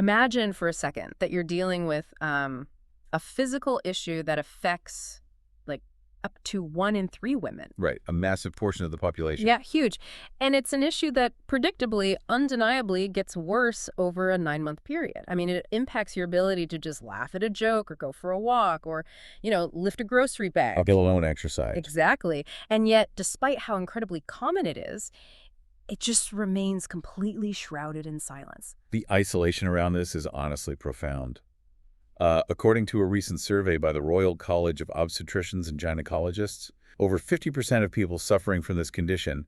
Imagine for a second that you're dealing with a physical issue that affects like up to 1 in 3 women. Right, a massive portion of the population. Yeah, huge. And it's an issue that predictably, undeniably gets worse over a 9-month period. I mean, it impacts your ability to just laugh at a joke or go for a walk or, lift a grocery bag. Let alone exercise. Exactly. And yet, despite how incredibly common it just remains completely shrouded in silence. The isolation around this is honestly profound. According to a recent survey by the Royal College of Obstetricians and Gynecologists, over 50% of people suffering from this condition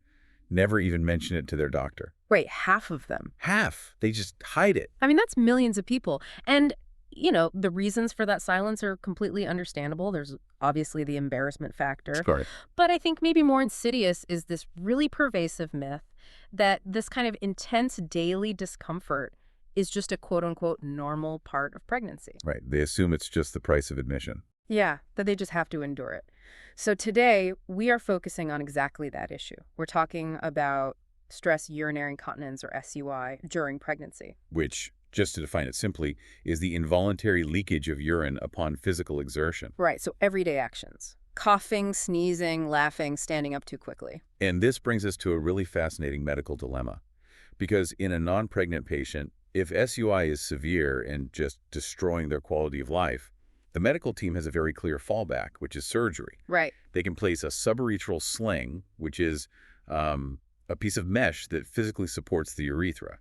never even mention it to their doctor. Right, half of them. Half. They just hide it. I mean, that's millions of people. And, the reasons for that silence are completely understandable. There's obviously the embarrassment factor. Sure. But I think maybe more insidious is this really pervasive myth that this kind of intense daily discomfort is just a quote-unquote normal part of pregnancy. Right. They assume it's just the price of admission. Yeah, that they just have to endure it. So today, we are focusing on exactly that issue. We're talking about stress urinary incontinence, or SUI, during pregnancy. Which, just to define it simply, is the involuntary leakage of urine upon physical exertion. Right, so everyday actions. Coughing, sneezing, laughing, standing up too quickly. And this brings us to a really fascinating medical dilemma. Because in a non-pregnant patient, if SUI is severe and just destroying their quality of life, the medical team has a very clear fallback, which is surgery. Right. They can place a subarachnoid sling, which is a piece of mesh that physically supports the urethra.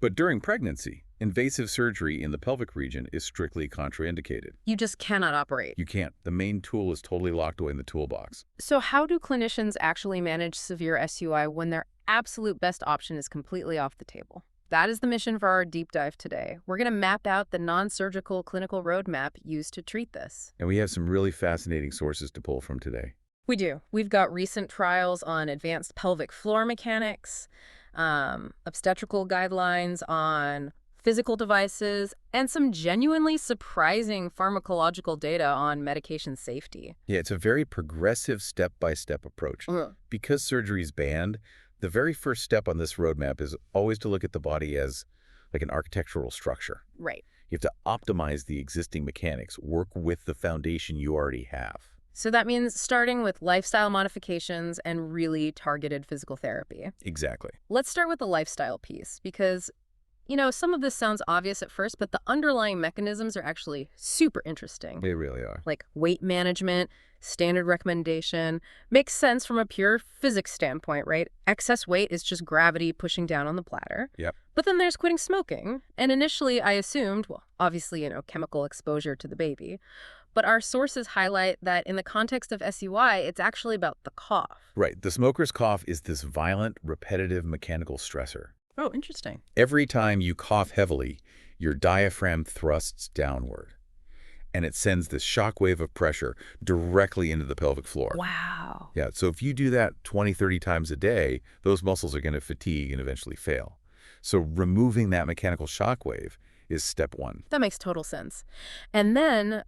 But during pregnancy, invasive surgery in the pelvic region is strictly contraindicated. You just cannot operate. You can't. The main tool is totally locked away in the toolbox. So how do clinicians actually manage severe SUI when their absolute best option is completely off the table? That is the mission for our deep dive today. We're going to map out the non-surgical clinical roadmap used to treat this. And we have some really fascinating sources to pull from today. We do. We've got recent trials on advanced pelvic floor mechanics, obstetrical guidelines on physical devices, and some genuinely surprising pharmacological data on medication safety. Yeah, it's a very progressive step-by-step approach. Because surgery is banned, the very first step on this roadmap is always to look at the body as like an architectural structure. Right. You have to optimize the existing mechanics, work with the foundation you already have. So that means starting with lifestyle modifications and really targeted physical therapy. Exactly. Let's start with the lifestyle piece because, some of this sounds obvious at first, but the underlying mechanisms are actually super interesting. They really are. Like weight management, standard recommendation. Makes sense from a pure physics standpoint, right? Excess weight is just gravity pushing down on the bladder. Yep. But then there's quitting smoking. And initially I assumed, well, obviously, chemical exposure to the baby. But our sources highlight that in the context of SUI, it's actually about the cough. Right. The smoker's cough is this violent, repetitive mechanical stressor. Oh, interesting. Every time you cough heavily, your diaphragm thrusts downward. And it sends this shock wave of pressure directly into the pelvic floor. Wow. Yeah, so if you do that 20, 30 times a day, those muscles are going to fatigue and eventually fail. So removing that mechanical shock wave is step one. That makes total sense. And then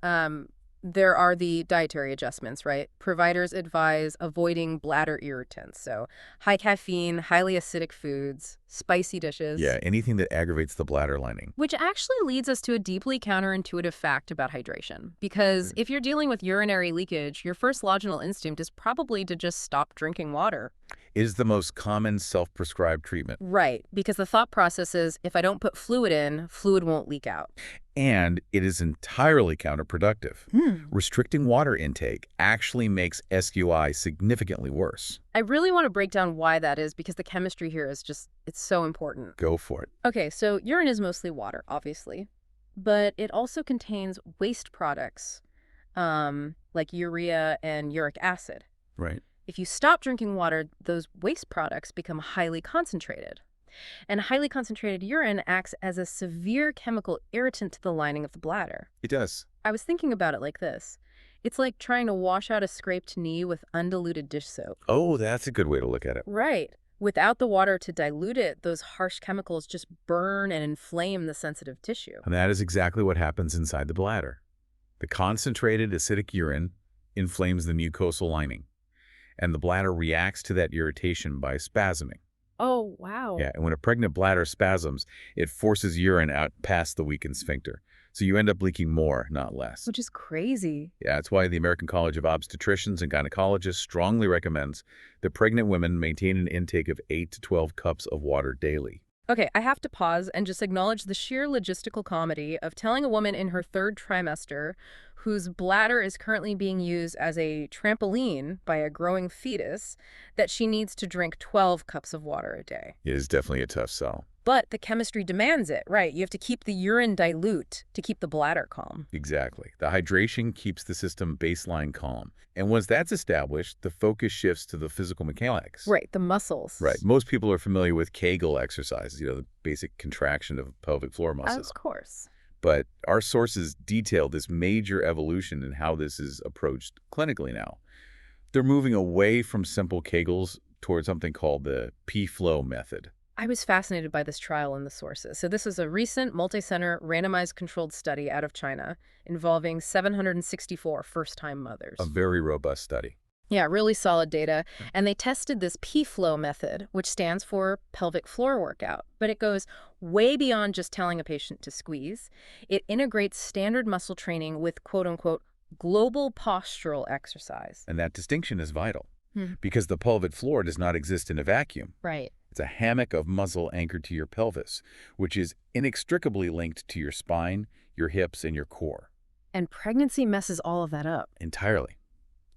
there are the dietary adjustments, right? Providers advise avoiding bladder irritants. So high caffeine, highly acidic foods, spicy dishes. Yeah, anything that aggravates the bladder lining. Which actually leads us to a deeply counterintuitive fact about hydration. Because if you're dealing with urinary leakage, your first logical instinct is probably to just stop drinking water. It is the most common self-prescribed treatment. Right, because the thought process is, if I don't put fluid in, fluid won't leak out. And it is entirely counterproductive. Restricting water intake actually makes SUI significantly worse. I really want to break down why that is because the chemistry here is just, it's so important. Go for it. Okay, so urine is mostly water, obviously, but it also contains waste products like urea and uric acid. Right. If you stop drinking water, those waste products become highly concentrated. And highly concentrated urine acts as a severe chemical irritant to the lining of the bladder. It does. I was thinking about it like this. It's like trying to wash out a scraped knee with undiluted dish soap. Oh, that's a good way to look at it. Right. Without the water to dilute it, those harsh chemicals just burn and inflame the sensitive tissue. And that is exactly what happens inside the bladder. The concentrated acidic urine inflames the mucosal lining, and the bladder reacts to that irritation by spasming. Oh, wow. Yeah, and when a pregnant bladder spasms, it forces urine out past the weakened sphincter. So you end up leaking more, not less. Which is crazy. Yeah, that's why the American College of Obstetricians and Gynecologists strongly recommends that pregnant women maintain an intake of 8 to 12 cups of water daily. Okay, I have to pause and just acknowledge the sheer logistical comedy of telling a woman in her third trimester, whose bladder is currently being used as a trampoline by a growing fetus, that she needs to drink 12 cups of water a day. It is definitely a tough sell. But the chemistry demands it, right? You have to keep the urine dilute to keep the bladder calm. Exactly. The hydration keeps the system baseline calm. And once that's established, the focus shifts to the physical mechanics. Right, the muscles. Right. Most people are familiar with Kegel exercises, the basic contraction of pelvic floor muscles. Of course. But our sources detail this major evolution in how this is approached clinically now. They're moving away from simple Kegels towards something called the P-flow method. I was fascinated by this trial in the sources. So this was a recent multi-center randomized controlled study out of China involving 764 first-time mothers. A very robust study. Yeah, really solid data. And they tested this P-flow method, which stands for pelvic floor workout. But it goes way beyond just telling a patient to squeeze. It integrates standard muscle training with quote-unquote global postural exercise. And that distinction is vital because the pelvic floor does not exist in a vacuum. Right. It's a hammock of muscle anchored to your pelvis, which is inextricably linked to your spine, your hips, and your core. And pregnancy messes all of that up. Entirely.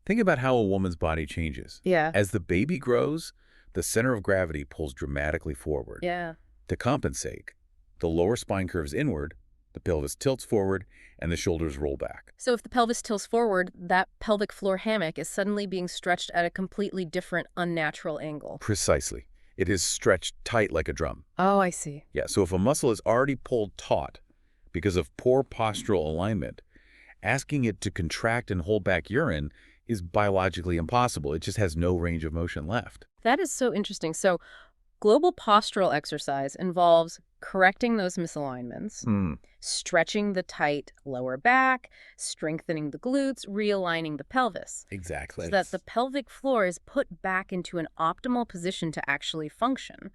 Think about how a woman's body changes. Yeah. As the baby grows, the center of gravity pulls dramatically forward. Yeah. To compensate, the lower spine curves inward, the pelvis tilts forward, and the shoulders roll back. So if the pelvis tilts forward, that pelvic floor hammock is suddenly being stretched at a completely different, unnatural angle. Precisely. It is stretched tight like a drum. Oh, I see. Yeah, so if a muscle is already pulled taut because of poor postural alignment, asking it to contract and hold back urine is biologically impossible. It just has no range of motion left. That is so interesting. So global postural exercise involves correcting those misalignments, stretching the tight lower back, strengthening the glutes, realigning the pelvis. Exactly. So that the pelvic floor is put back into an optimal position to actually function.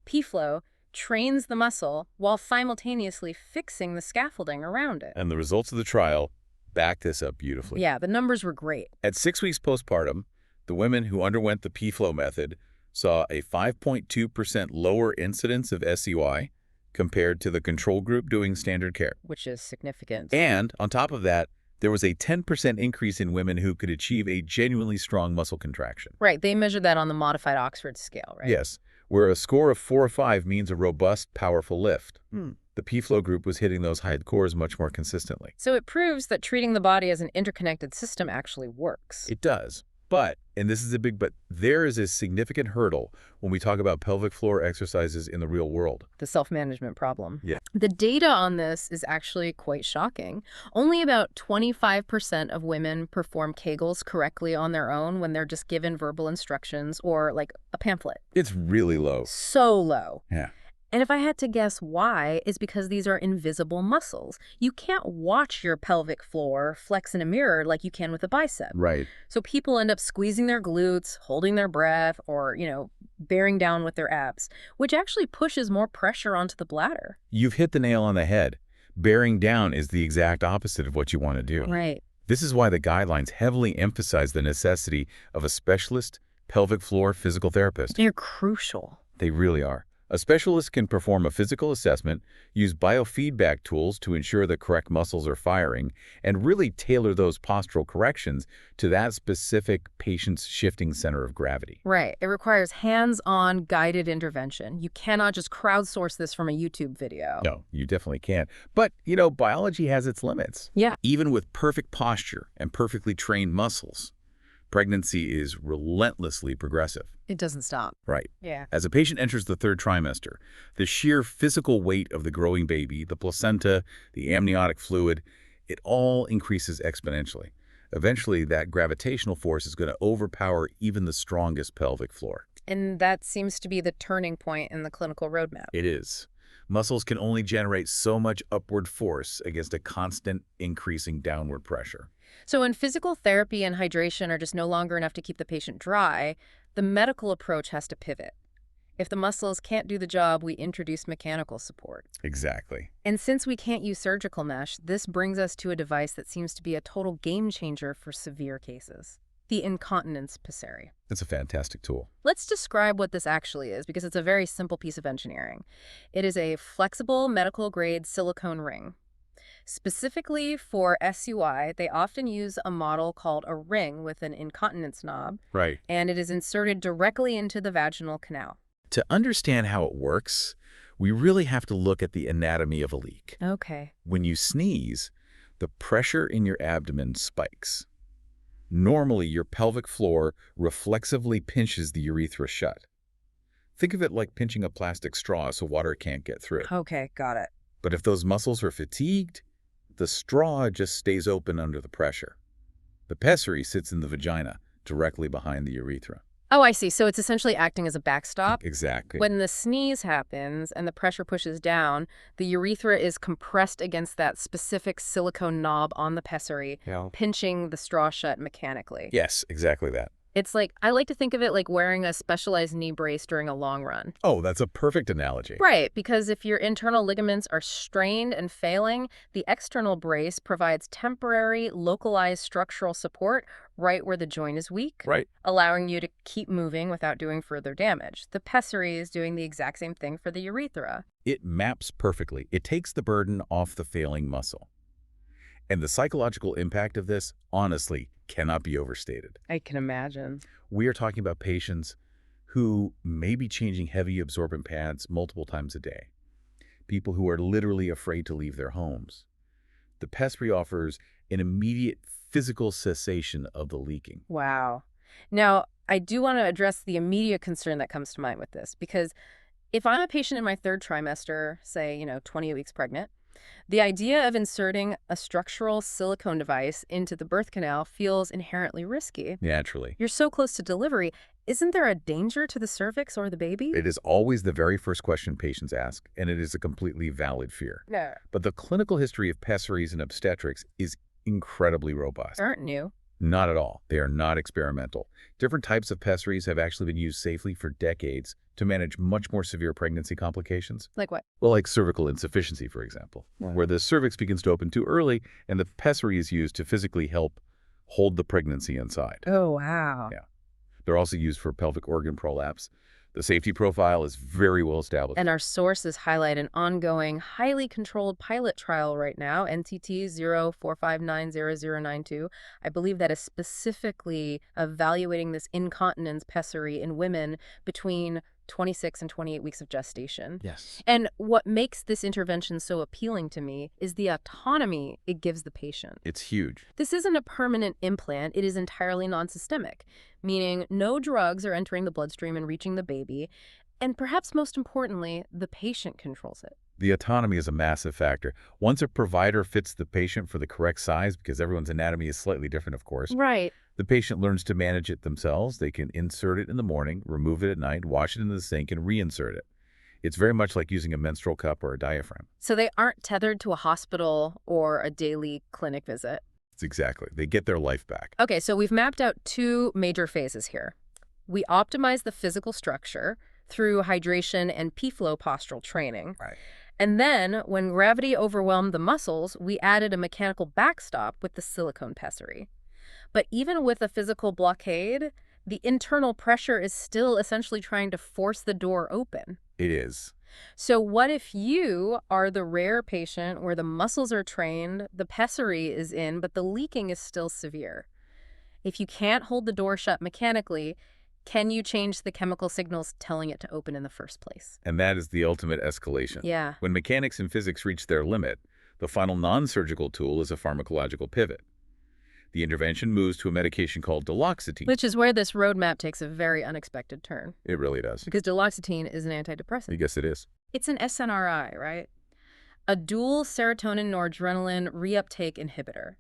P-flow trains the muscle while simultaneously fixing the scaffolding around it. And the results of the trial back this up beautifully. Yeah, the numbers were great. At 6 weeks postpartum, the women who underwent the P-flow method saw a 5.2% lower incidence of SUI compared to the control group doing standard care. Which is significant. And on top of that, there was a 10% increase in women who could achieve a genuinely strong muscle contraction. Right, they measured that on the modified Oxford scale, right? Yes, where a score of 4 or 5 means a robust, powerful lift. The P-flow group was hitting those high scores much more consistently. So it proves that treating the body as an interconnected system actually works. It does. But, and this is a big but, there is a significant hurdle when we talk about pelvic floor exercises in the real world. The self-management problem. Yeah. The data on this is actually quite shocking. Only about 25% of women perform Kegels correctly on their own when they're just given verbal instructions or like a pamphlet. It's really low. So low. Yeah. And if I had to guess why, it's because these are invisible muscles. You can't watch your pelvic floor flex in a mirror like you can with a bicep. Right. So people end up squeezing their glutes, holding their breath, or, bearing down with their abs, which actually pushes more pressure onto the bladder. You've hit the nail on the head. Bearing down is the exact opposite of what you want to do. Right. This is why the guidelines heavily emphasize the necessity of a specialist pelvic floor physical therapist. They're crucial. They really are. A specialist can perform a physical assessment, use biofeedback tools to ensure the correct muscles are firing, and really tailor those postural corrections to that specific patient's shifting center of gravity. Right. It requires hands-on guided intervention. You cannot just crowdsource this from a YouTube video. No, you definitely can't. But, biology has its limits. Yeah. Even with perfect posture and perfectly trained muscles, pregnancy is relentlessly progressive. It doesn't stop. Right. Yeah. As a patient enters the third trimester, the sheer physical weight of the growing baby, the placenta, the amniotic fluid, it all increases exponentially. Eventually, that gravitational force is going to overpower even the strongest pelvic floor. And that seems to be the turning point in the clinical roadmap. It is. Muscles can only generate so much upward force against a constant increasing downward pressure. So when physical therapy and hydration are just no longer enough to keep the patient dry, the medical approach has to pivot. If the muscles can't do the job, we introduce mechanical support. Exactly. And since we can't use surgical mesh, this brings us to a device that seems to be a total game changer for severe cases: the incontinence pessary. It's a fantastic tool. Let's describe what this actually is, because it's a very simple piece of engineering. It is a flexible medical-grade silicone ring. Specifically for SUI, they often use a model called a ring with an incontinence knob, Right. and it is inserted directly into the vaginal canal. To understand how it works, we really have to look at the anatomy of a leak. Okay. When you sneeze, the pressure in your abdomen spikes. Normally, your pelvic floor reflexively pinches the urethra shut. Think of it like pinching a plastic straw so water can't get through. Okay, got it. But if those muscles are fatigued, the straw just stays open under the pressure. The pessary sits in the vagina, directly behind the urethra. Oh, I see. So it's essentially acting as a backstop. Exactly. When the sneeze happens and the pressure pushes down, the urethra is compressed against that specific silicone knob on the pessary, pinching the straw shut mechanically. Yes, exactly that. It's like, I like to think of it like wearing a specialized knee brace during a long run. Oh, that's a perfect analogy. Right, because if your internal ligaments are strained and failing, the external brace provides temporary, localized structural support right where the joint is weak, Right. allowing you to keep moving without doing further damage. The pessary is doing the exact same thing for the urethra. It maps perfectly. It takes the burden off the failing muscle. And the psychological impact of this, honestly, cannot be overstated. I can imagine. We are talking about patients who may be changing heavy absorbent pads multiple times a day. People who are literally afraid to leave their homes. The pessary offers an immediate physical cessation of the leaking. Wow. Now, I do want to address the immediate concern that comes to mind with this, because if I'm a patient in my third trimester, say, 28 weeks pregnant, the idea of inserting a structural silicone device into the birth canal feels inherently risky. Naturally. You're so close to delivery. Isn't there a danger to the cervix or the baby? It is always the very first question patients ask, and it is a completely valid fear. No. But the clinical history of pessaries and obstetrics is incredibly robust. Aren't new. Not at all. They are not experimental. Different types of pessaries have actually been used safely for decades to manage much more severe pregnancy complications. Like what? Well, like cervical insufficiency, for example, where the cervix begins to open too early and the pessary is used to physically help hold the pregnancy inside. Oh, wow. Yeah. They're also used for pelvic organ prolapse. The safety profile is very well established. And our sources highlight an ongoing, highly controlled pilot trial right now, NTT 045900092. I believe that is specifically evaluating this incontinence pessary in women between 26 and 28 weeks of gestation. Yes. And what makes this intervention so appealing to me is the autonomy it gives the patient. It's huge. This isn't a permanent implant. It is entirely non-systemic, meaning no drugs are entering the bloodstream and reaching the baby. And perhaps most importantly, the patient controls it. The autonomy is a massive factor. Once a provider fits the patient for the correct size, because everyone's anatomy is slightly different, of course, Right. the patient learns to manage it themselves. They can insert it in the morning, remove it at night, wash it in the sink, and reinsert it. It's very much like using a menstrual cup or a diaphragm. So they aren't tethered to a hospital or a daily clinic visit. It's exactly. They get their life back. Okay, so we've mapped out two major phases here. We optimize the physical structure through hydration and P-flow postural training. Right. And then, when gravity overwhelmed the muscles, we added a mechanical backstop with the silicone pessary. But even with a physical blockade, the internal pressure is still essentially trying to force the door open. It is. So what if you are the rare patient where the muscles are trained, the pessary is in, but the leaking is still severe? If you can't hold the door shut mechanically, can you change the chemical signals telling it to open in the first place? And that is the ultimate escalation. Yeah. When mechanics and physics reach their limit, the final non-surgical tool is a pharmacological pivot. The intervention moves to a medication called duloxetine. Which is where this roadmap takes a very unexpected turn. It really does. Because duloxetine is an I antidepressant. guess it is. It's an SNRI, right? A dual serotonin-noradrenaline reuptake inhibitor.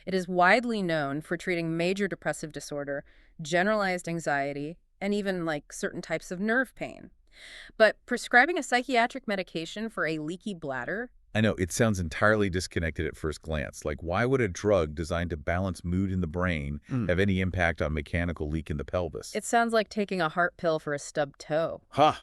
It is widely known for treating major depressive disorder, generalized anxiety, and even certain types of nerve pain. But prescribing a psychiatric medication for a leaky bladder? I know, it sounds entirely disconnected at first glance. Like, why would a drug designed to balance mood in the brain have any impact on mechanical leak in the pelvis? It sounds like taking a heart pill for a stubbed toe. Ha!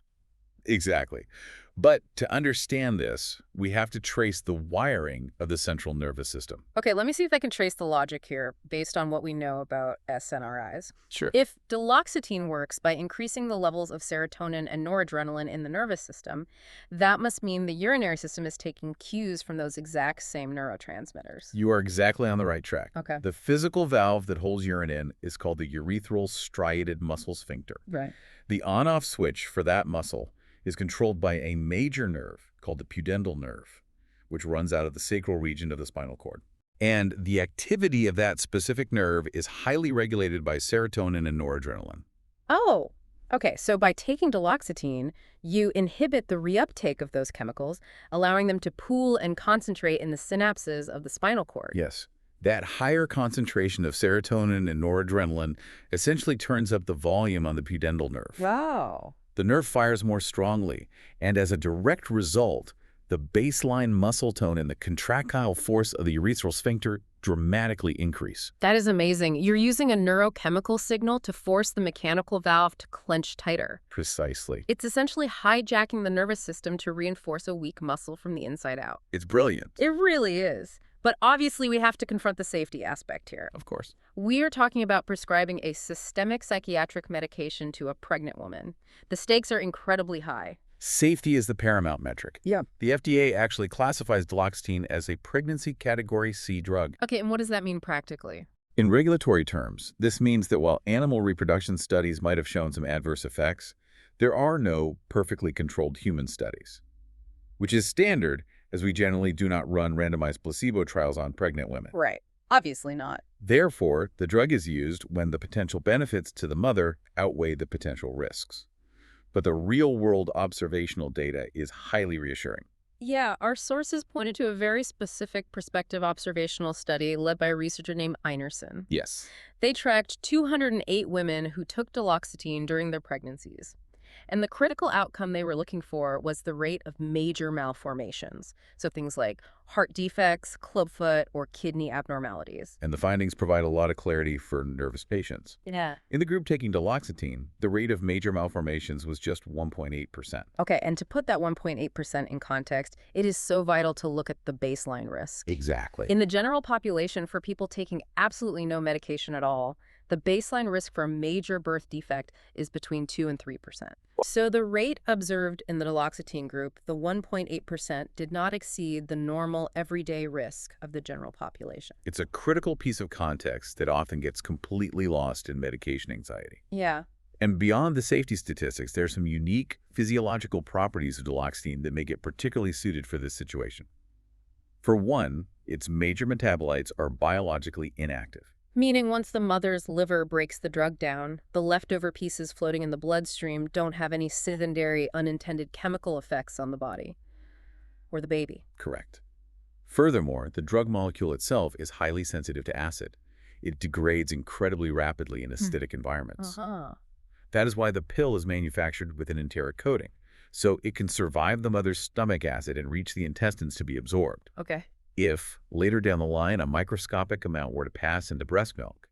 Exactly. But to understand this, we have to trace the wiring of the central nervous system. Okay, let me see if I can trace the logic here based on what we know about SNRIs. Sure. If duloxetine works by increasing the levels of serotonin and noradrenaline in the nervous system, that must mean the urinary system is taking cues from those exact same neurotransmitters. You are exactly on the right track. Okay. The physical valve that holds urine in is called the urethral striated muscle sphincter. Right. The on-off switch for that muscle is controlled by a major nerve called the pudendal nerve, which runs out of the sacral region of the spinal cord. And the activity of that specific nerve is highly regulated by serotonin and noradrenaline. Oh, okay. So by taking duloxetine, you inhibit the reuptake of those chemicals, allowing them to pool and concentrate in the synapses of the spinal cord. Yes. That higher concentration of serotonin and noradrenaline essentially turns up the volume on the pudendal nerve. Wow. The nerve fires more strongly, and as a direct result, the baseline muscle tone and the contractile force of the urethral sphincter dramatically increase. That is amazing. You're using a neurochemical signal to force the mechanical valve to clench tighter. Precisely. It's essentially hijacking the nervous system to reinforce a weak muscle from the inside out. It's brilliant. It really is. But obviously, we have to confront the safety aspect here. Of course. We are talking about prescribing a systemic psychiatric medication to a pregnant woman. The stakes are incredibly high. Safety is the paramount metric. Yeah. The FDA actually classifies duloxetine as a pregnancy category C drug. Okay, and what does that mean practically? In regulatory terms, this means that while animal reproduction studies might have shown some adverse effects, there are no perfectly controlled human studies, which is standard as we generally do not run randomized placebo trials on pregnant women. Right. Obviously not. Therefore, the drug is used when the potential benefits to the mother outweigh the potential risks. But the real-world observational data is highly reassuring. Yeah, our sources pointed to a very specific prospective observational study led by a researcher named Einerson. Yes. They tracked 208 women who took duloxetine during their pregnancies. And the critical outcome they were looking for was the rate of major malformations. So things like heart defects, clubfoot, or kidney abnormalities. And the findings provide a lot of clarity for nervous patients. Yeah. In the group taking duloxetine, the rate of major malformations was just 1.8%. Okay, and to put that 1.8% in context, it is so vital to look at the baseline risk. Exactly. In the general population, for people taking absolutely no medication at all, the baseline risk for a major birth defect is between 2 and 3%. So the rate observed in the duloxetine group, the 1.8%, did not exceed the normal everyday risk of the general population. It's a critical piece of context that often gets completely lost in medication anxiety. Yeah. And beyond the safety statistics, there are some unique physiological properties of duloxetine that make it particularly suited for this situation. For one, its major metabolites are biologically inactive. Meaning once the mother's liver breaks the drug down, the leftover pieces floating in the bloodstream don't have any secondary unintended chemical effects on the body or the baby. Correct. Furthermore, the drug molecule itself is highly sensitive to acid. It degrades incredibly rapidly in acidic environments. That is why the pill is manufactured with an enteric coating, so it can survive the mother's stomach acid and reach the intestines to be absorbed. Okay. If, later down the line, a microscopic amount were to pass into breast milk,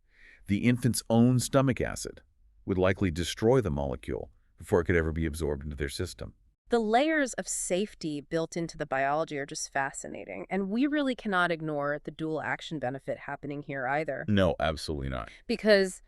the infant's own stomach acid would likely destroy the molecule before it could ever be absorbed into their system. The layers of safety built into the biology are just fascinating, and we really cannot ignore the dual action benefit happening here either. No, absolutely not. Because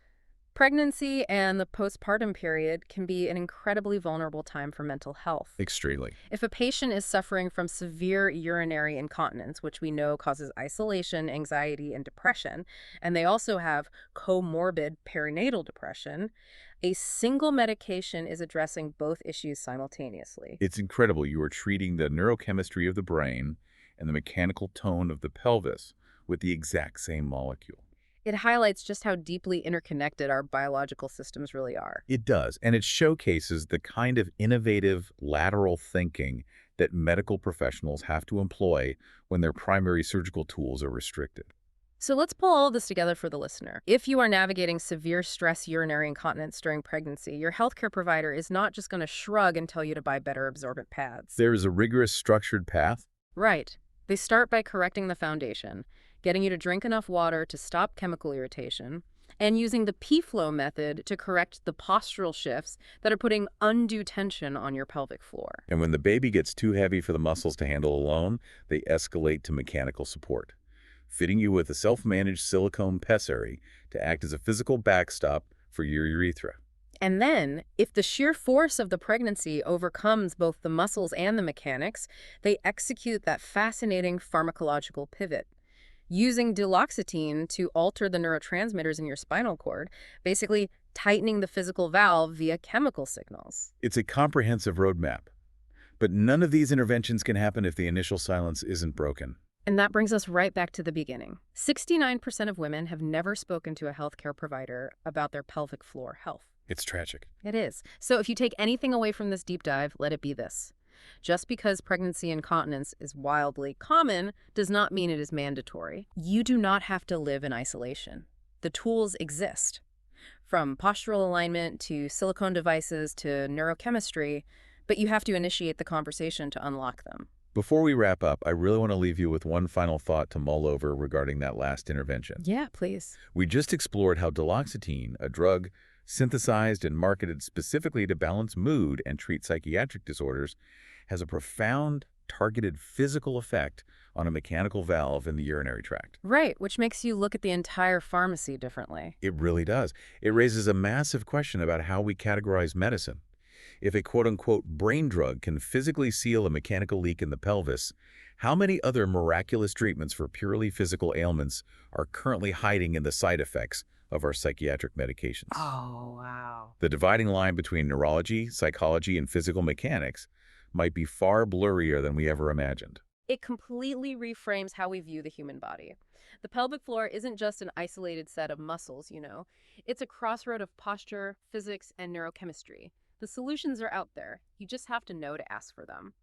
pregnancy and the postpartum period can be an incredibly vulnerable time for mental health. Extremely. If a patient is suffering from severe urinary incontinence, which we know causes isolation, anxiety, and depression, and they also have comorbid perinatal depression, a single medication is addressing both issues simultaneously. It's incredible. You are treating the neurochemistry of the brain and the mechanical tone of the pelvis with the exact same molecule. It highlights just how deeply interconnected our biological systems really are. It does, and it showcases the kind of innovative lateral thinking that medical professionals have to employ when their primary surgical tools are restricted. So let's pull all of this together for the listener. If you are navigating severe stress urinary incontinence during pregnancy, your healthcare provider is not just going to shrug and tell you to buy better absorbent pads. There is a rigorous structured path. Right. They start by correcting the foundation, getting you to drink enough water to stop chemical irritation, and using the P-flow method to correct the postural shifts that are putting undue tension on your pelvic floor. And when the baby gets too heavy for the muscles to handle alone, they escalate to mechanical support, fitting you with a self-managed silicone pessary to act as a physical backstop for your urethra. And then, if the sheer force of the pregnancy overcomes both the muscles and the mechanics, they execute that fascinating pharmacological pivot, using duloxetine to alter the neurotransmitters in your spinal cord, basically tightening the physical valve via chemical signals. It's a comprehensive roadmap. But none of these interventions can happen if the initial silence isn't broken. And that brings us right back to the beginning. 69% of women have never spoken to a healthcare provider about their pelvic floor health. It's tragic. It is. So if you take anything away from this deep dive, let it be this. Just because pregnancy incontinence is wildly common does not mean it is mandatory. You do not have to live in isolation. The tools exist. From postural alignment to silicone devices to neurochemistry, but you have to initiate the conversation to unlock them. Before we wrap up, I really want to leave you with one final thought to mull over regarding that last intervention. Yeah, please. We just explored how duloxetine, a drug synthesized and marketed specifically to balance mood and treat psychiatric disorders, has a profound, targeted physical effect on a mechanical valve in the urinary tract. Right, which makes you look at the entire pharmacy differently. It really does. It raises a massive question about how we categorize medicine. If a quote-unquote brain drug can physically seal a mechanical leak in the pelvis, how many other miraculous treatments for purely physical ailments are currently hiding in the side effects of our psychiatric medications? Oh, wow. The dividing line between neurology, psychology, and physical mechanics might be far blurrier than we ever imagined. It completely reframes how we view the human body. The pelvic floor isn't just an isolated set of muscles, It's a crossroad of posture, physics, and neurochemistry. The solutions are out there. You just have to know to ask for them.